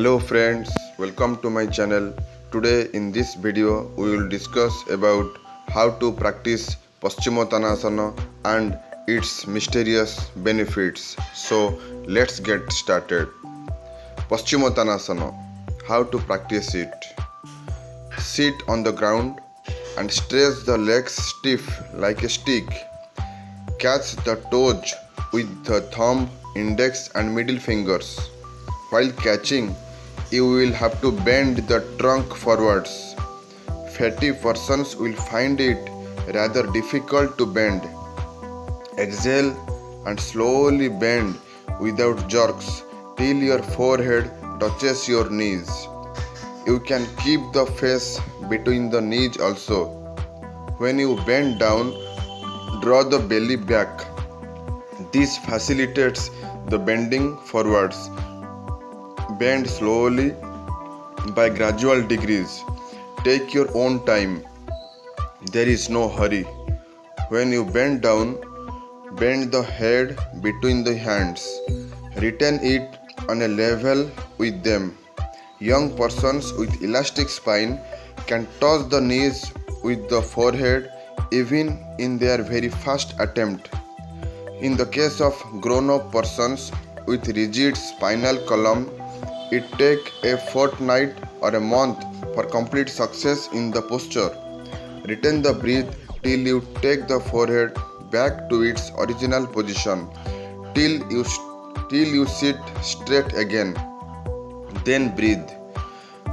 Hello friends, welcome to my channel. Today in this video we will discuss about how to practice Paschimottanasana and its mysterious benefits. So let's get started. Paschimottanasana, how to practice it. Sit on the ground and stretch the legs stiff like a stick. Catch the toes with the thumb, index and middle fingers. While catching, you will have to bend the trunk forwards. Fatty persons will find it rather difficult to bend. Exhale and slowly bend without jerks till your forehead touches your knees. You can keep the face between the knees also. When you bend down, draw the belly back. This facilitates the bending forwards. Bend slowly by gradual degrees. Take your own time. There is no hurry. When you bend down, bend the head between the hands. Retain it on a level with them. Young persons with elastic spine can touch the knees with the forehead even in their very first attempt. In the case of grown-up persons with rigid spinal column, it takes a fortnight or a month for complete success in the posture. Retain the breath till you take the forehead back to its original position, till you sit straight again. Then breathe.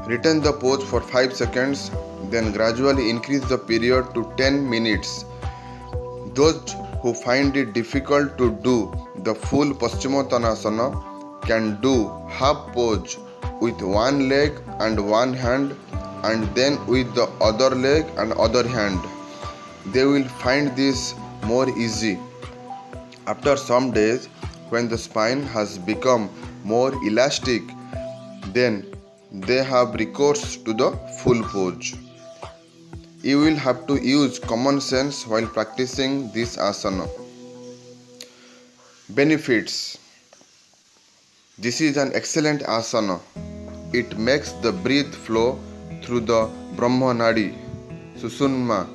Retain the pose for 5 seconds, then gradually increase the period to 10 minutes. Those who find it difficult to do the full Paschimottanasana can do half pose with one leg and one hand and then with the other leg and other hand. They will find this more easy. After some days, when the spine has become more elastic, then they have recourse to the full pose. You will have to use common sense while practicing this asana. Benefits. This is an excellent asana. It makes the breath flow through the Brahma Nadi, Sushumna,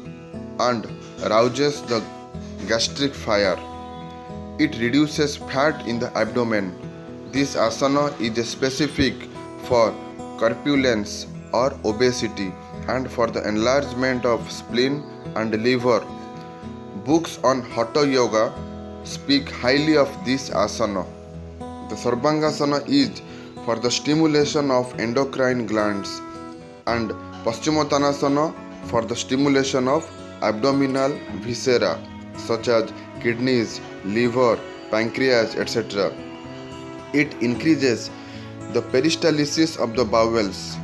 and rouses the gastric fire. It reduces fat in the abdomen. This asana is specific for corpulence or obesity and for the enlargement of spleen and liver. Books on Hatha Yoga speak highly of this asana. The Sarvangasana is for the stimulation of endocrine glands and Paschimottanasana for the stimulation of abdominal viscera such as kidneys, liver, pancreas, etc. It increases the peristalsis of the bowels.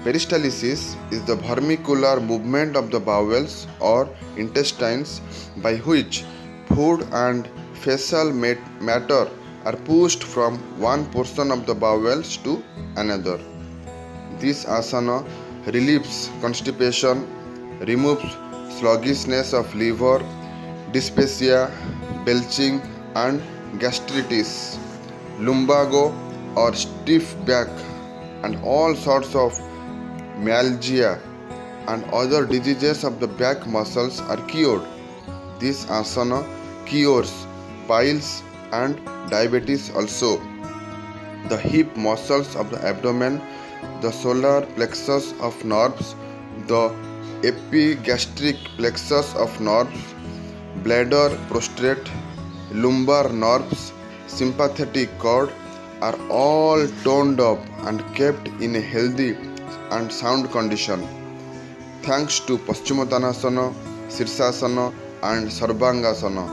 Peristalsis is the vermicular movement of the bowels or intestines by which food and fecal matter are pushed from one portion of the bowels to another. This asana relieves constipation, removes sluggishness of liver, dyspepsia, belching and gastritis, lumbago or stiff back and all sorts of myalgia and other diseases of the back muscles are cured. This asana cures piles and diabetes also. The hip muscles of the abdomen, the solar plexus of nerves, the epigastric plexus of nerves, bladder, prostate, lumbar nerves, sympathetic cord are all toned up and kept in a healthy and sound condition. Thanks to Paschimottanasana, Sirsasana and Sarvangasana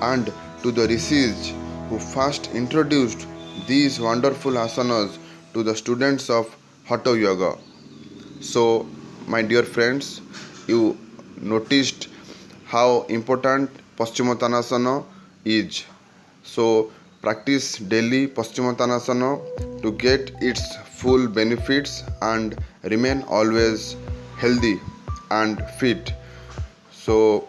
and to the rishis who first introduced these wonderful asanas to the students of Hatha Yoga. So, my dear friends, you noticed how important Paschimottanasana is. So, practice daily Paschimottanasana to get its full benefits and remain always healthy and fit. So,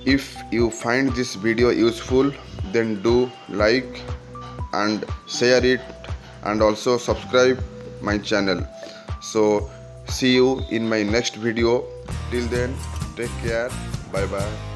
if you find this video useful, then do like and share it and also subscribe my channel. So see you in my next video. Till then, take care. Bye bye.